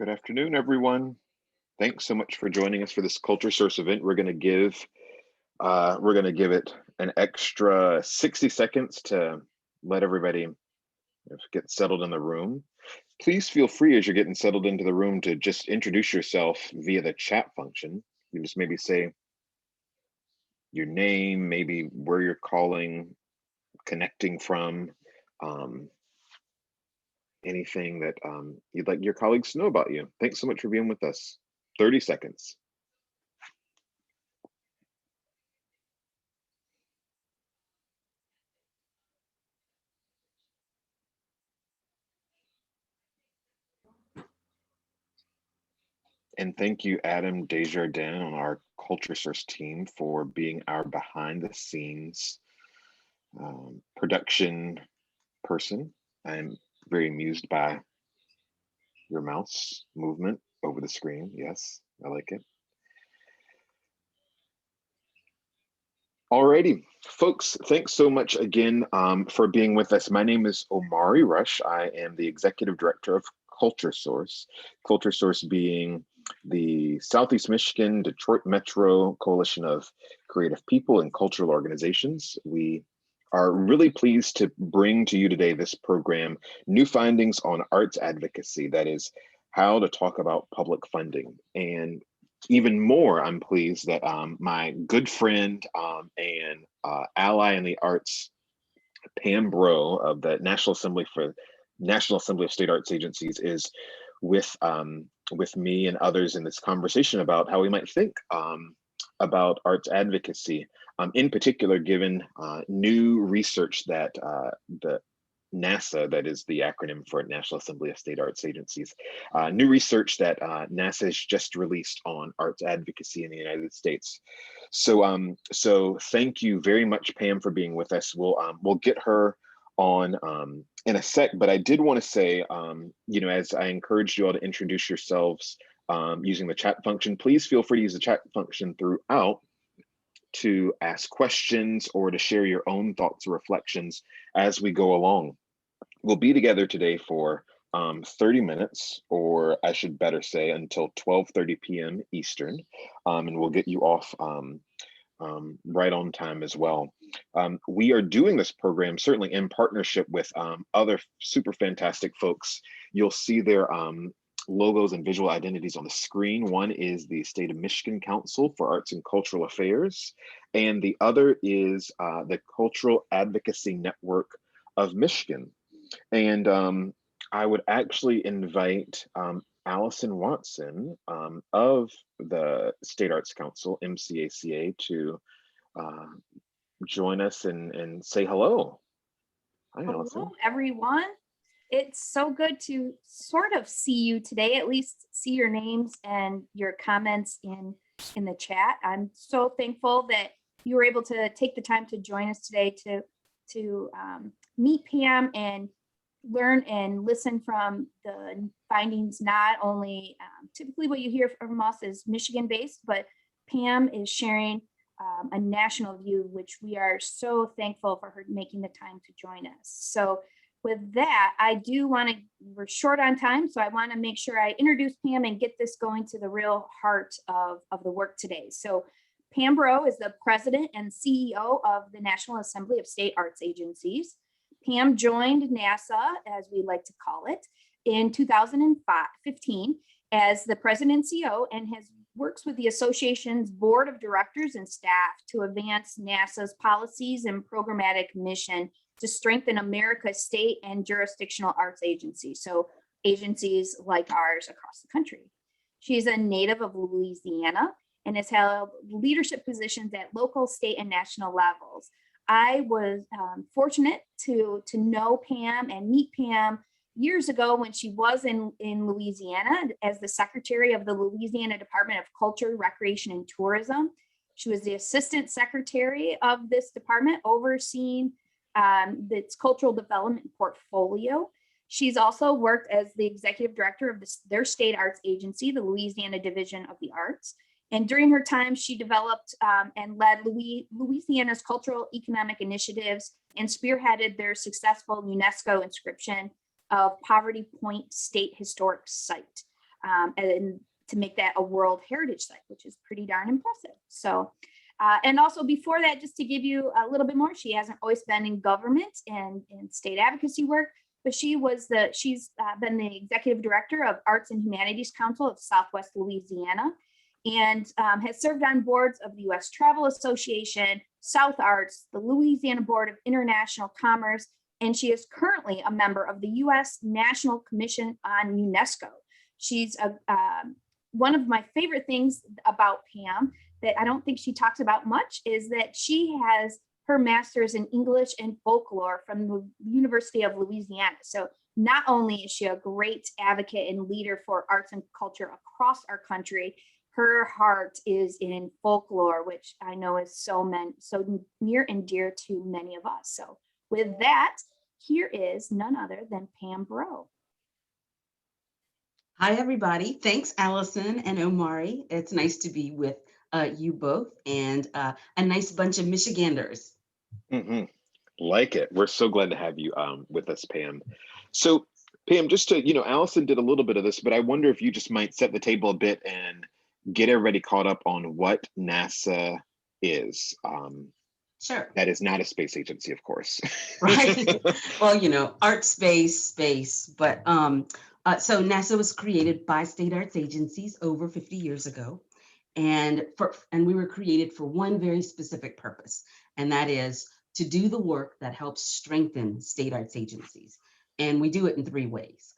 Good afternoon, everyone. Thanks so much for joining us for this CultureSource event. We're going to give it an extra 60 seconds to let everybody get settled in the room. Please feel free as you're getting settled into the room to just introduce yourself via the chat function. You just maybe say your name, maybe where you're calling, connecting from, anything that you'd like your colleagues to know about you. Thanks so much for being with us. 30 seconds. And thank you, Adam Desjardins on our CultureSource team for being our behind the scenes production person. I'm very amused by your mouse movement over the screen. Yes, I like it. Alrighty, folks, thanks so much again for being with us. My name is Omari Rush. I am the Executive Director of CultureSource. CultureSource being the Southeast Michigan Detroit Metro Coalition of Creative People and Cultural Organizations. We are really pleased to bring to you today this program, New Findings on Arts Advocacy, that is how to talk about public funding. And even more, I'm pleased that my good friend and ally in the arts, Pam Bro of the National Assembly of State Arts Agencies, is with me and others in this conversation about how we might think about arts advocacy, in particular, given new research that the NASA, that is the acronym for National Assembly of State Arts Agencies, new research that NASA has just released on arts advocacy in the United States. So thank you very much, Pam, for being with us. We'll get her on in a sec, but I did want to say, as I encouraged you all to introduce yourselves using the chat function, please feel free to use the chat function throughout to ask questions or to share your own thoughts or reflections as we go along. We'll be together today for 30 minutes, or I should better say until 12:30 p.m. Eastern, and we'll get you off right on time as well. We are doing this program certainly in partnership with other super fantastic folks. You'll see their logos and visual identities on the screen. One is the State of Michigan Council for Arts and Cultural Affairs, and the other is the Cultural Advocacy Network of Michigan. And I would actually invite Allison Watson of the State Arts Council, MCACA, to join us and say hello. Hi, Allison. Hello, everyone. It's so good to sort of see you today, at least see your names and your comments in the chat. I'm so thankful that you were able to take the time to join us today to meet Pam and learn and listen from the findings. Not only typically what you hear from us is Michigan based, but Pam is sharing a national view, which we are so thankful for her making the time to join us. So with that, we're short on time, so I want to make sure I introduce Pam and get this going to the real heart of the work today. So Pam Bro is the president and CEO of the National Assembly of State Arts Agencies. Pam joined NASA, as we like to call it, in 2015 as the president and CEO, and works with the association's board of directors and staff to advance NASA's policies and programmatic mission to strengthen America's state and jurisdictional arts agencies, so agencies like ours across the country. She's a native of Louisiana and has held leadership positions at local, state, and national levels. I was fortunate to know Pam and meet Pam years ago when she was in Louisiana as the secretary of the Louisiana Department of Culture, Recreation, and Tourism. She was the assistant secretary of this department, overseeing its cultural development portfolio. She's also worked as the executive director of their state arts agency, the Louisiana Division of the Arts. And during her time, she developed and led Louisiana's cultural economic initiatives and spearheaded their successful UNESCO inscription of Poverty Point State Historic Site. and to make that a World Heritage Site, which is pretty darn impressive. So, and also before that, just to give you a little bit more, she hasn't always been in government and in state advocacy work, but she's been the executive director of Arts and Humanities Council of Southwest Louisiana, and has served on boards of the U.S. Travel Association, South Arts, the Louisiana Board of International Commerce, and she is currently a member of the U.S. National Commission on UNESCO. She's one of my favorite things about Pam that I don't think she talks about much is that she has her master's in English and folklore from the University of Louisiana. So not only is she a great advocate and leader for arts and culture across our country, her heart is in folklore, which I know is so near and dear to many of us. So with that, here is none other than Pam Bro. Hi, everybody. Thanks, Allison and Omari. It's nice to be with you both and a nice bunch of Michiganders. Mm-hmm. Like it. We're so glad to have you with us, Pam. So Pam, just to, Allison did a little bit of this, but I wonder if you just might set the table a bit and get everybody caught up on what NASA is. Sure. That is not a space agency, of course. Right. Well, art space, but so NASA was created by state arts agencies over 50 years ago. And we were created for one very specific purpose, and that is to do the work that helps strengthen state arts agencies. And we do it in three ways.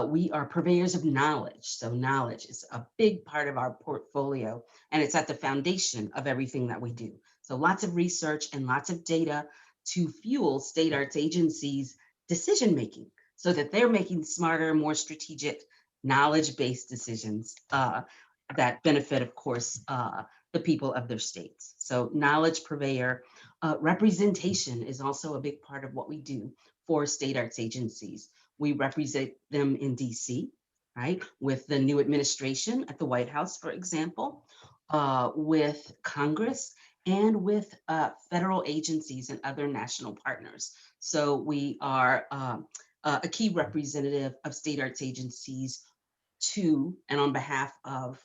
We are purveyors of knowledge. So knowledge is a big part of our portfolio, and it's at the foundation of everything that we do. So lots of research and lots of data to fuel state arts agencies' decision-making so that they're making smarter, more strategic, knowledge-based decisions that benefit, of course, the people of their states. So knowledge purveyor. Representation is also a big part of what we do for state arts agencies. We represent them in DC, right? With the new administration at the White House, for example, with Congress, and with federal agencies and other national partners. So we are a key representative of state arts agencies to and on behalf of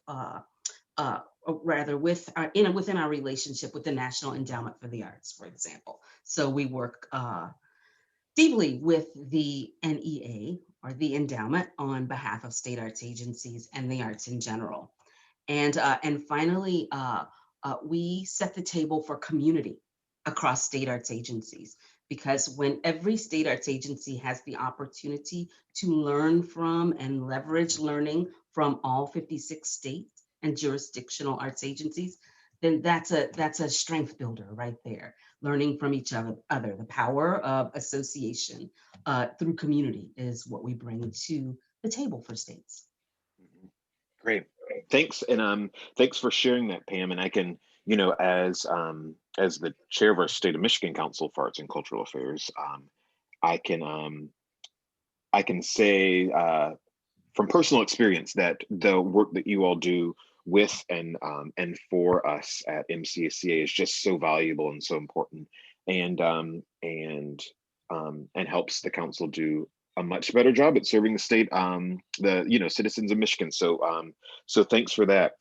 within our relationship with the National Endowment for the Arts, for example. So we work deeply with the NEA, or the endowment, on behalf of state arts agencies and the arts in general. And finally, we set the table for community across state arts agencies, because when every state arts agency has the opportunity to learn from and leverage learning from all 56 states and jurisdictional arts agencies, then that's a strength builder right there. Learning from each other. The power of association through community is what we bring to the table for states. Great. Thanks. And thanks for sharing that, Pam. And I can, as the chair of our State of Michigan Council for Arts and Cultural Affairs, I can say from personal experience that the work that you all do with and for us at MCACA is just so valuable and so important, and helps the council do a much better job at serving the state, the citizens of Michigan. So thanks for that.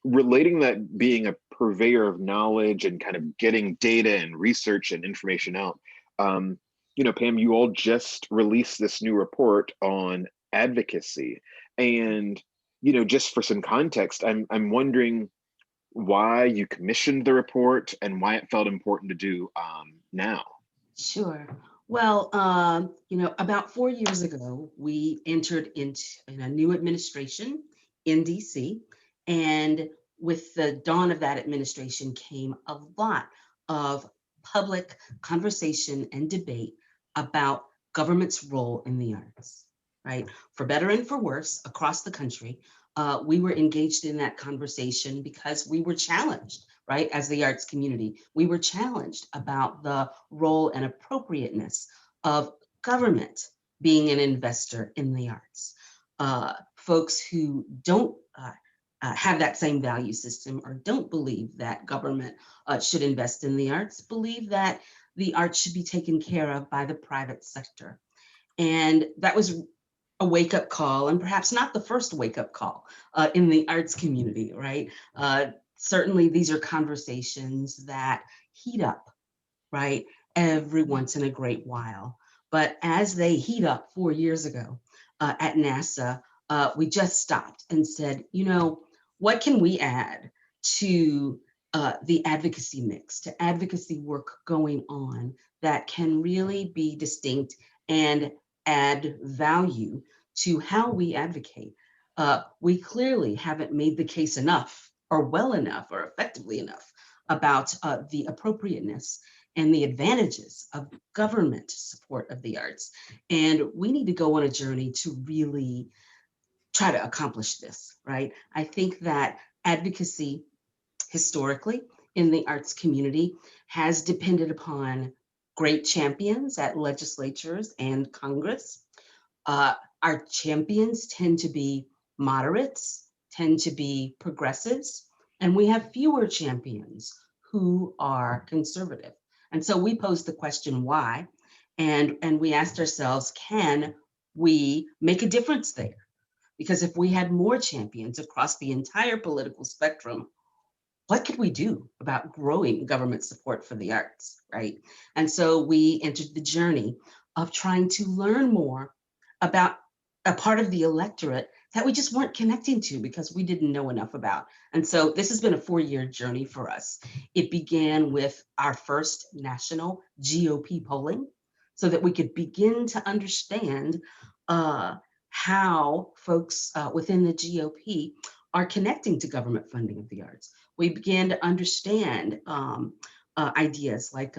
Relating that, being a purveyor of knowledge and kind of getting data and research and information out. Pam, you all just released this new report on advocacy, and just for some context, I'm wondering why you commissioned the report and why it felt important to do now. Sure. Well, about 4 years ago, we entered in a new administration in DC, and with the dawn of that administration came a lot of public conversation and debate about government's role in the arts, right? For better and for worse, across the country, we were engaged in that conversation because we were challenged, right? As the arts community, we were challenged about the role and appropriateness of government being an investor in the arts. Folks who don't have that same value system, or don't believe that government should invest in the arts, believe that the arts should be taken care of by the private sector. And that was a wake-up call, and perhaps not the first wake-up call in the arts community, right? Certainly, these are conversations that heat up, right, every once in a great while. But as they heat up 4 years ago at NASA, we just stopped and said, you know, what can we add to the advocacy mix, to advocacy work going on that can really be distinct and add value to how we advocate? We clearly haven't made the case enough or well enough or effectively enough about the appropriateness and the advantages of government support of the arts. And we need to go on a journey to really try to accomplish this, right? I think that advocacy historically in the arts community has depended upon great champions at legislatures and Congress. Our champions tend to be moderates, tend to be progressives, and we have fewer champions who are conservative. And so we posed the question, why? And we asked ourselves, can we make a difference there? Because if we had more champions across the entire political spectrum, what could we do about growing government support for the arts, right? And so we entered the journey of trying to learn more about a part of the electorate that we just weren't connecting to because we didn't know enough about. And so this has been a 4-year journey for us. It began with our first national GOP polling so that we could begin to understand how folks within the GOP are connecting to government funding of the arts. We began to understand ideas like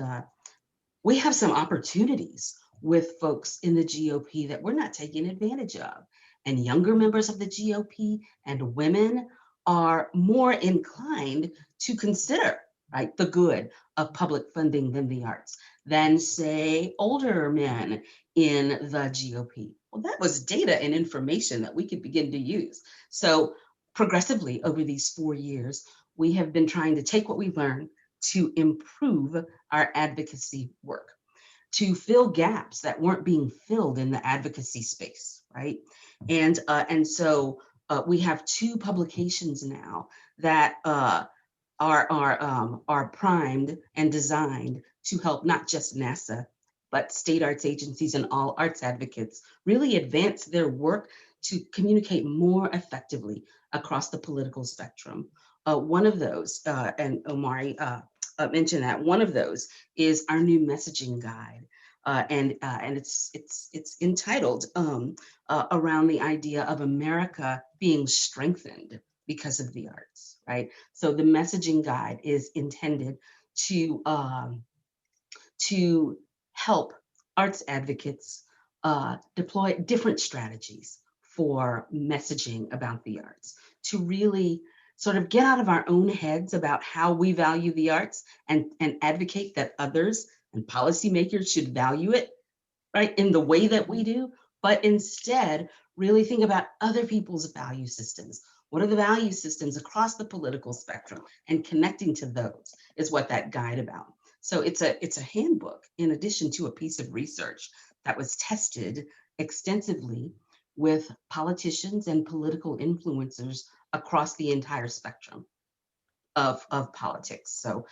we have some opportunities with folks in the GOP that we're not taking advantage of. And younger members of the GOP and women are more inclined to consider, right, the good of public funding than the arts than, say, older men in the GOP. Well, that was data and information that we could begin to use. So progressively over these 4 years, we have been trying to take what we learned to improve our advocacy work, to fill gaps that weren't being filled in the advocacy space, right? And so we have 2 publications now that are primed and designed to help not just NASA, but state arts agencies and all arts advocates really advance their work to communicate more effectively across the political spectrum. One of those, and Omari mentioned that, one of those is our new messaging guide. And it's entitled around the idea of America being strengthened because of the arts, right? So the messaging guide is intended to help arts advocates deploy different strategies for messaging about the arts, to really sort of get out of our own heads about how we value the arts and advocate that others and policymakers should value it, right, in the way that we do, but instead really think about other people's value systems. What are the value systems across the political spectrum? And connecting to those is what that guide about. So it's a handbook in addition to a piece of research that was tested extensively with politicians and political influencers across the entire spectrum of politics. So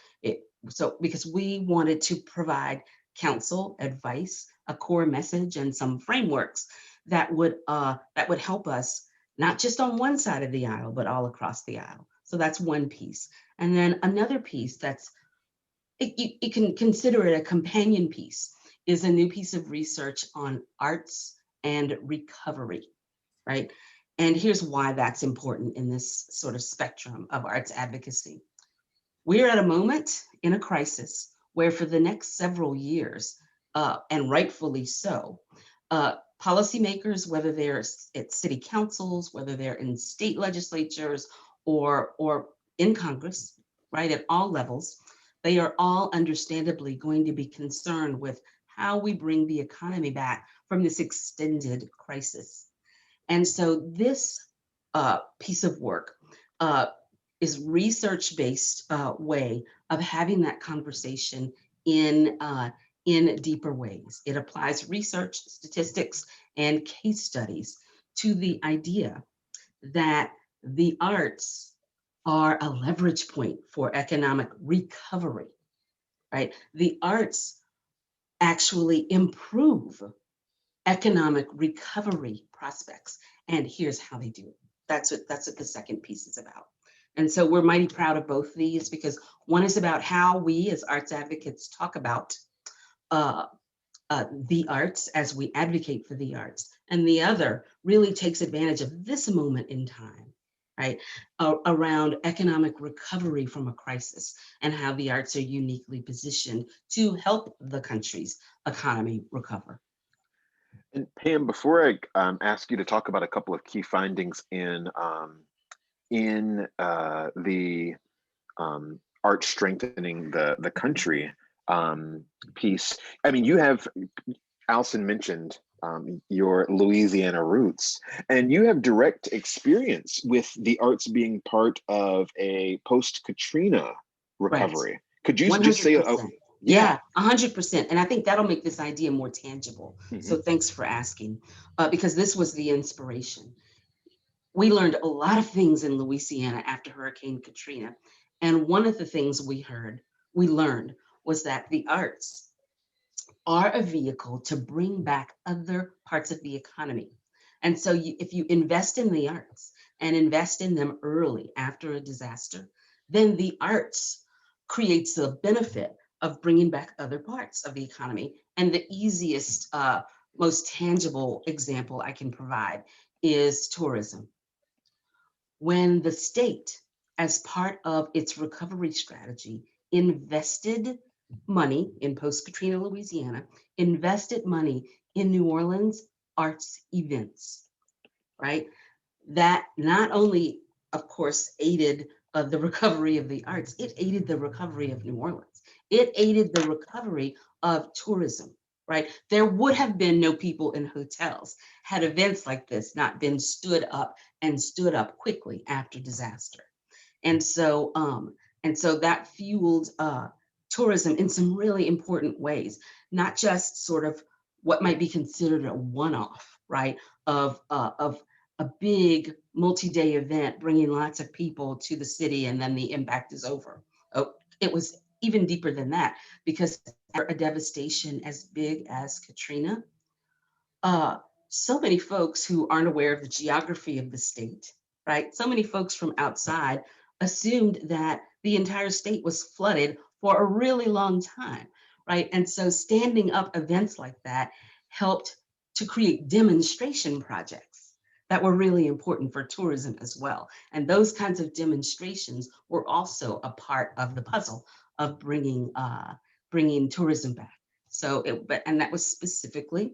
because we wanted to provide counsel, advice, a core message, and some frameworks that would help us not just on one side of the aisle, but all across the aisle. So that's one piece. And then another piece you can consider it a companion piece, is a new piece of research on arts and recovery, right? And here's why that's important in this sort of spectrum of arts advocacy. We're at a moment in a crisis where for the next several years, and rightfully so, policymakers, whether they're at city councils, whether they're in state legislatures or in Congress, right, at all levels, they are all understandably going to be concerned with how we bring the economy back from this extended crisis. And so this piece of work is research-based way of having that conversation in deeper ways. It applies research, statistics, and case studies to the idea that the arts are a leverage point for economic recovery, right? The arts actually improve economic recovery prospects. And here's how they do it. That's what the second piece is about. And so we're mighty proud of both these, because one is about how we as arts advocates talk about uh, the arts as we advocate for the arts. And the other really takes advantage of this moment in time, right? Around economic recovery from a crisis and how the arts are uniquely positioned to help the country's economy recover. And Pam, before I ask you to talk about a couple of key findings in the art strengthening the country piece, I mean, you have, Allison mentioned your Louisiana roots, and you have direct experience with the arts being part of a post-Katrina recovery. Right. Could you just say, 100%. Yeah, 100%. And I think that'll make this idea more tangible. So thanks for asking, because this was the inspiration. We learned a lot of things in Louisiana after Hurricane Katrina. And one of the things we learned was that the arts are a vehicle to bring back other parts of the economy. And so if you invest in the arts and invest in them early after a disaster, then the arts creates the benefit of bringing back other parts of the economy. And the easiest, most tangible example I can provide is tourism. When the state, as part of its recovery strategy, invested money in post-Katrina Louisiana, invested money in New Orleans arts events, right? That not only, of course, aided the recovery of the arts, it aided the recovery of New Orleans. It aided the recovery of tourism, right? There would have been no people in hotels had events like this not been stood up and stood up quickly after disaster. And so that fueled tourism in some really important ways, not just sort of what might be considered a one-off, right? Of a big multi-day event bringing lots of people to the city and then the impact is over. Oh, it was even deeper than that, because after a devastation as big as Katrina, so many folks who aren't aware of the geography of the state, right? So many folks from outside assumed that the entire state was flooded for a really long time, right? And so standing up events like that helped to create demonstration projects that were really important for tourism as well. And those kinds of demonstrations were also a part of the puzzle of bringing tourism back. And that was specifically,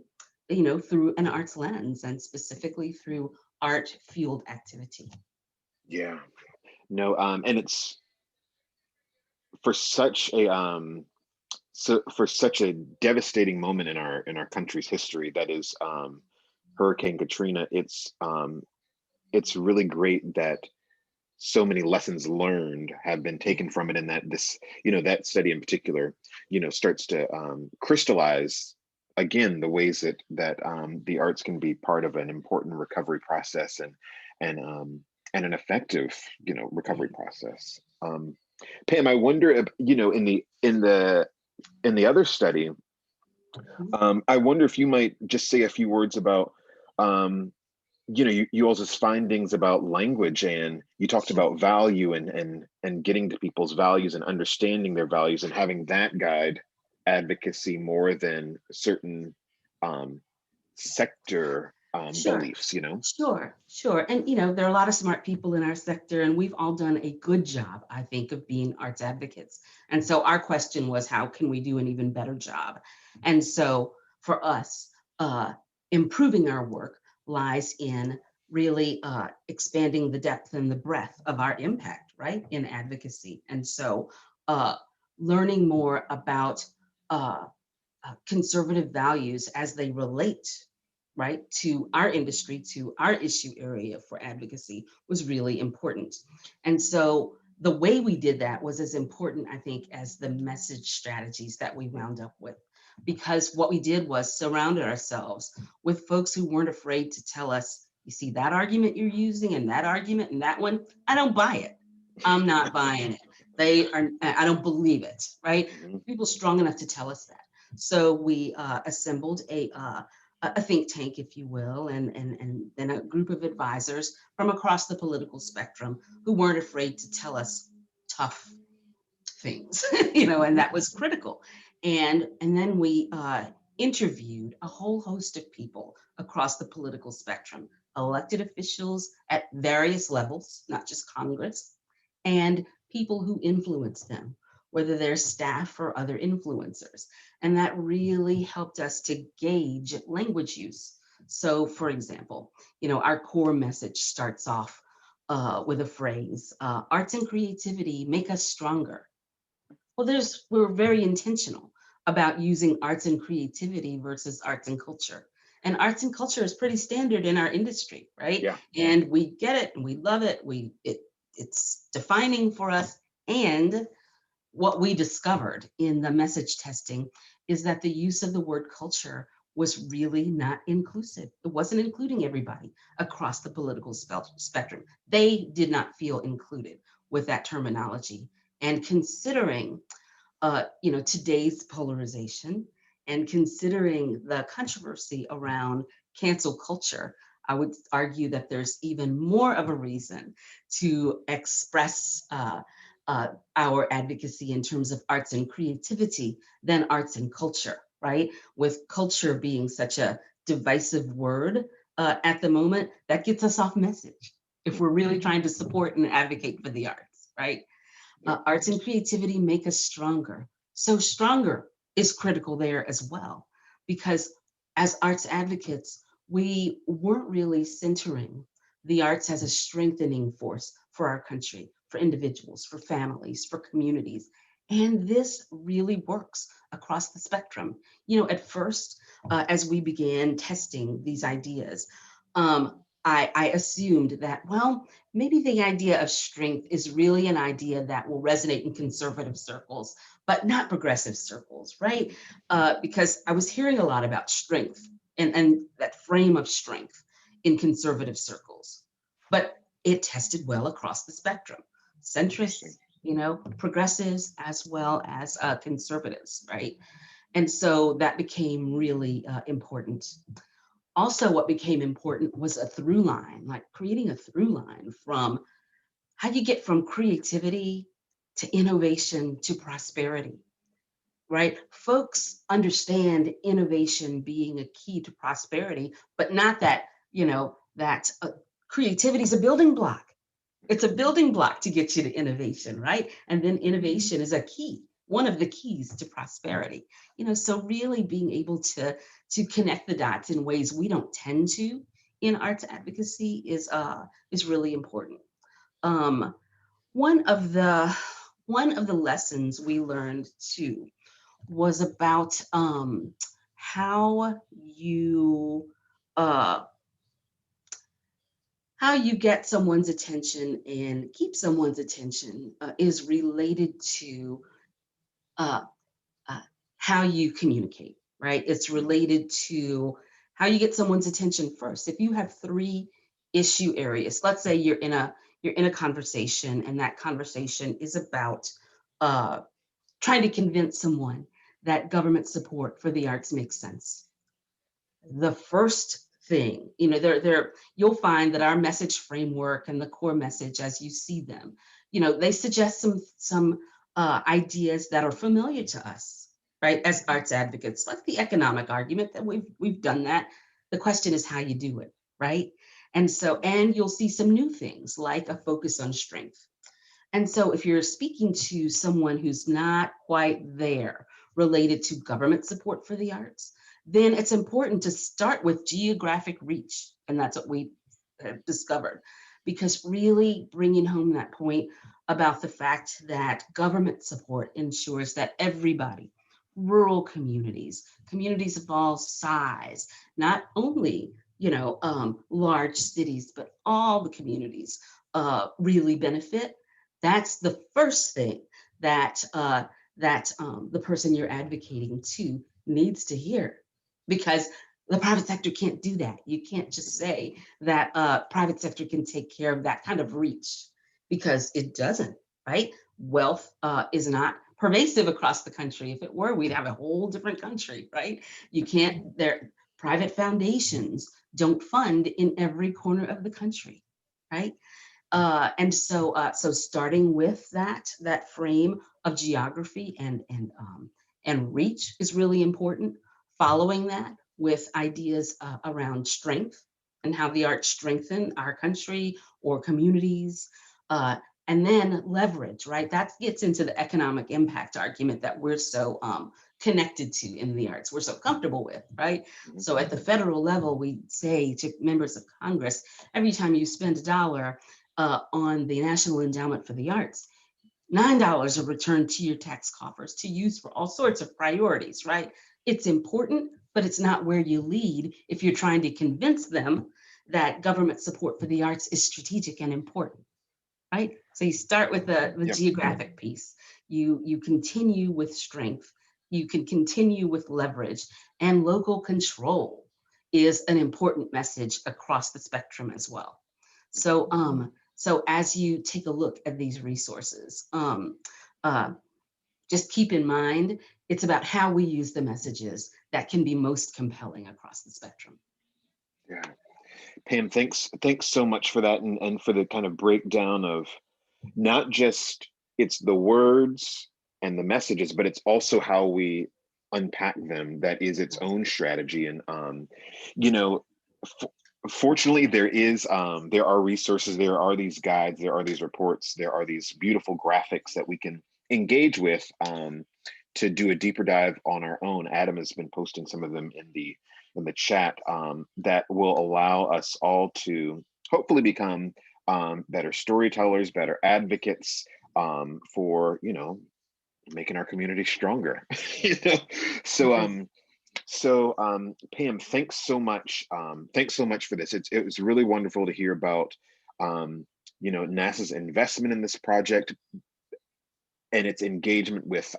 through an arts lens and specifically through art fueled activity. Yeah, no, and it's for such a for such a devastating moment in our country's history, that is Hurricane Katrina. It's really great that so many lessons learned have been taken from it, and that that study in particular starts to crystallize again the ways that the arts can be part of an important recovery process, and an effective recovery process. Pam, I wonder if in the other study, I wonder if you might just say a few words about you all's findings about language, and you talked about value and getting to people's values and understanding their values and having that guide advocacy more than certain sector beliefs. Sure. And there are a lot of smart people in our sector, and we've all done a good job, I think, of being arts advocates. And so our question was, how can we do an even better job? And so for us, improving our work lies in really expanding the depth and the breadth of our impact, right, in advocacy. And so learning more about conservative values as they relate, right, to our industry, to our issue area for advocacy was really important. And so the way we did that was as important, I think, as the message strategies that we wound up with, because what we did was surrounded ourselves with folks who weren't afraid to tell us, You see that argument you're using and that argument and that one, I don't buy it. I'm not buying it. I don't believe it, right? Mhm. People strong enough to tell us that. So we assembled a think tank, if you will, and then a group of advisors from across the political spectrum who weren't afraid to tell us tough things, and that was critical. And then we interviewed a whole host of people across the political spectrum, elected officials at various levels, not just Congress, and people who influence them, whether they're staff or other influencers. And that really helped us to gauge language use. So, for example, our core message starts off with a phrase, arts and creativity make us stronger. Well, we're very intentional about using arts and creativity versus arts and culture. And arts and culture is pretty standard in our industry, right? Yeah. And we get it and we love it. It's defining for us. And what we discovered in the message testing is that the use of the word culture was really not inclusive. It wasn't including everybody across the political spectrum. They did not feel included with that terminology. And considering today's polarization and considering the controversy around cancel culture, I would argue that there's even more of a reason to express our advocacy in terms of arts and creativity than arts and culture, right? With culture being such a divisive word at the moment, that gets us off message if we're really trying to support and advocate for the arts, right? Arts and creativity make us stronger. So stronger is critical there as well, because as arts advocates, we weren't really centering the arts as a strengthening force for our country, for individuals, for families, for communities. And this really works across the spectrum. At first, as we began testing these ideas, I assumed that, well, maybe the idea of strength is really an idea that will resonate in conservative circles, but not progressive circles, right? Because I was hearing a lot about strength and that frame of strength in conservative circles, but it tested well across the spectrum, centrists, progressives, as well as conservatives, right? And so that became really important. Also, what became important was a through line, like creating a through line from how you get from creativity to innovation to prosperity, right? Folks understand innovation being a key to prosperity, but not that, that creativity is a building block. It's a building block to get you to innovation, right? And then innovation is a key, one of the keys to prosperity. So really being able to connect the dots in ways we don't tend to in arts advocacy is really important. Um, one of the lessons we learned too was about how you uh, get someone's attention and keep someone's attention is related to uh, how you communicate, right? It's related to how you get someone's attention first. If you have 3 issue areas, let's say you're in a conversation and that conversation is about trying to convince someone that government support for the arts makes sense. The first thing, you'll find that our message framework and the core message as you see them, they suggest some ideas that are familiar to us, right? As arts advocates, like the economic argument that we've done that. The question is how you do it, right? And you'll see some new things like a focus on strength. And so if you're speaking to someone who's not quite there related to government support for the arts, then it's important to start with geographic reach. And that's what we have discovered, because really bringing home that point about the fact that government support ensures that everybody, rural communities, communities of all size, not only large cities, but all the communities really benefit. That's the first thing that the person you're advocating to needs to hear, because The private sector can't do that. You can't just say that private sector can take care of that kind of reach, because it doesn't, right? Wealth is not pervasive across the country. If it were, we'd have a whole different country, right? You can't, private foundations don't fund in every corner of the country, right? So starting with that frame of geography and reach is really important. Following that with ideas around strength and how the arts strengthen our country or communities, and then leverage, right? That gets into the economic impact argument that we're so connected to in the arts, we're so comfortable with, right? So at the federal level, we say to members of Congress, every time you spend $1 on the National Endowment for the Arts, $9 are returned to your tax coffers to use for all sorts of priorities, right? It's important, but it's not where you lead if you're trying to convince them that government support for the arts is strategic and important, right? So you start with the geographic piece. You continue with strength. You can continue with leverage, and local control is an important message across the spectrum as well. So as you take a look at these resources, just keep in mind, it's about how we use the messages that can be most compelling across the spectrum. Yeah. Pam, thanks so much for that, and for the kind of breakdown of not just it's the words and the messages, but it's also how we unpack them. That is its own strategy. And you know, fortunately, there are resources, there are these guides, there are these reports, there are these beautiful graphics that we can engage with to do a deeper dive on our own. Adam has been posting some of them in the chat that will allow us all to hopefully become better storytellers, better advocates for, making our community stronger. So Pam, thanks so much. Thanks so much for this. It was really wonderful to hear about NASA's investment in this project and its engagement with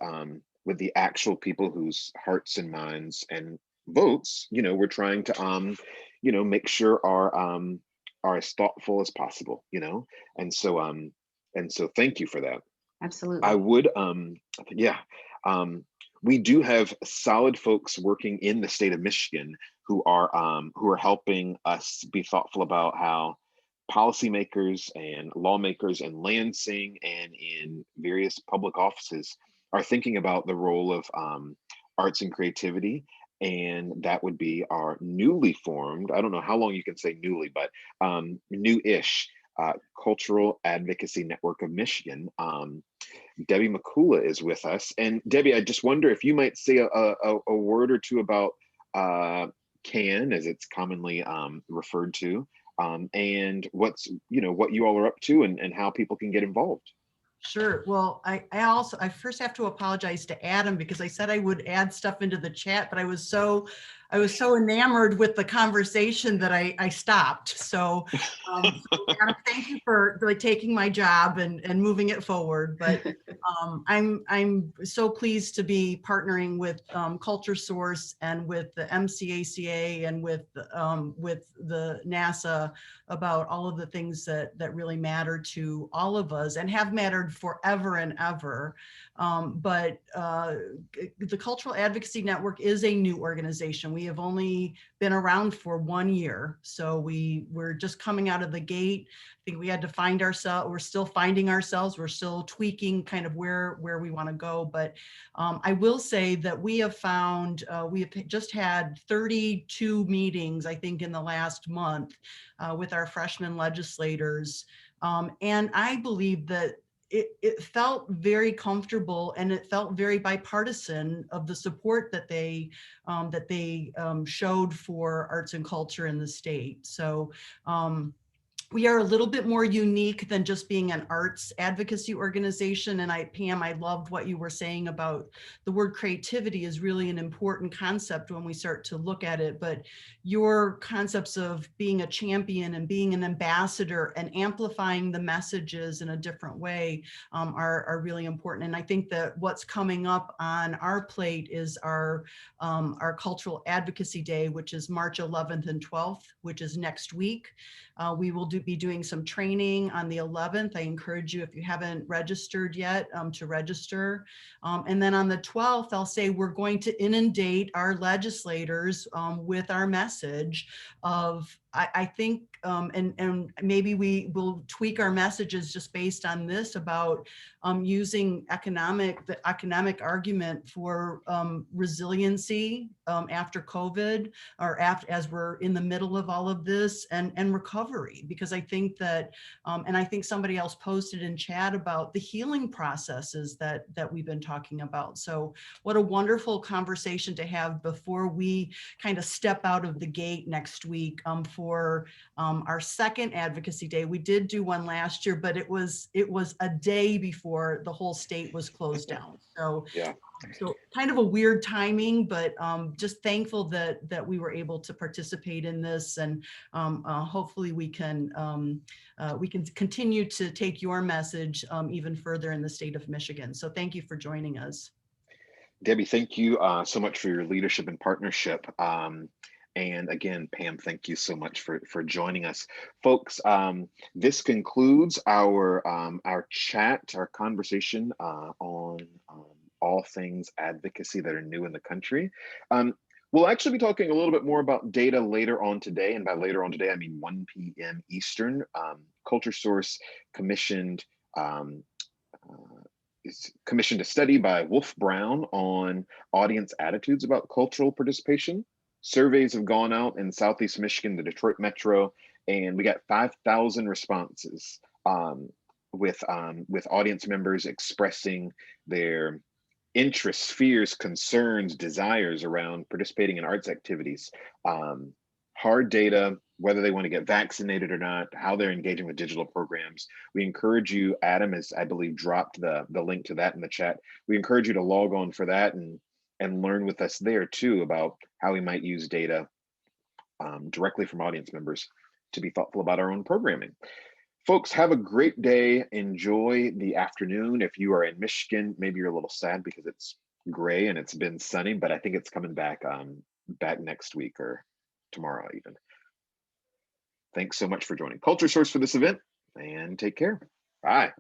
the actual people whose hearts and minds and votes, we're trying to make sure are as thoughtful as possible, and so thank you for that. Absolutely. I would we do have solid folks working in the state of Michigan who are helping us be thoughtful about how policymakers and lawmakers in Lansing and in various public offices are thinking about the role of arts and creativity. And that would be our newly formed, I don't know how long you can say newly, but new-ish Cultural Advocacy Network of Michigan. Debbie McCullough is with us. And Debbie, I just wonder if you might say a word or two about CAN, as it's commonly referred to, and what you all are up to and how people can get involved. Sure. Well, I first have to apologize to Adam because I said I would add stuff into the chat, but I was so enamored with the conversation that I stopped. So Adam, thank you for taking my job and moving it forward. But I'm so pleased to be partnering with CultureSource and with the MCACA and with the NASA about all of the things that really matter to all of us and have mattered forever and ever. But the Cultural Advocacy Network is a new organization. We have only been around for 1 year. So we're just coming out of the gate. I think we had to find ourselves. We're still finding ourselves. We're still tweaking kind of where we want to go. But I will say that we have found, we have just had 32 meetings, I think, in the last month with our freshman legislators. And I believe that it felt very comfortable and it felt very bipartisan of the support that they showed for arts and culture in the state. So we are a little bit more unique than just being an arts advocacy organization. And Pam, I loved what you were saying about the word creativity is really an important concept when we start to look at it. But your concepts of being a champion and being an ambassador and amplifying the messages in a different way are really important. And I think that what's coming up on our plate is our Cultural Advocacy Day, which is March 11th and 12th, which is next week. We will be doing some training on the 11th. I encourage you, if you haven't registered yet, to register. And then on the 12th, I'll say we're going to inundate our legislators with our message of, I think, and maybe we will tweak our messages just based on this about using the economic argument for resiliency after COVID, or as we're in the middle of all of this, and recovery, because I think that, and I think somebody else posted in chat about the healing processes that we've been talking about. So what a wonderful conversation to have before we kind of step out of the gate next week for our second advocacy day. We did do one last year, but it was a day before the whole state was closed down. So Yeah. So kind of a weird timing, but just thankful that we were able to participate in this, and hopefully we can continue to take your message even further in the state of Michigan. So thank you for joining us. Debbie, thank you so much for your leadership and partnership. And again, Pam, thank you so much for joining us. Folks, this concludes our chat, our conversation on all things advocacy that are new in the country. We'll actually be talking a little bit more about data later on today. And by later on today, I mean 1 p.m. Eastern. CultureSource commissioned a study by Wolf Brown on audience attitudes about cultural participation. Surveys have gone out in Southeast Michigan, the Detroit Metro, and we got 5,000 responses with audience members expressing their interests, fears, concerns, desires around participating in arts activities. Hard data, whether they want to get vaccinated or not, how they're engaging with digital programs. We encourage you, Adam has, I believe, dropped the link to that in the chat. We encourage you to log on for that and learn with us there too about how we might use data directly from audience members to be thoughtful about our own programming. Folks, have a great day. Enjoy the afternoon. If you are in Michigan, maybe you're a little sad because it's gray and it's been sunny, but I think it's coming back next week or tomorrow even. Thanks so much for joining CultureSource for this event, and take care. Bye.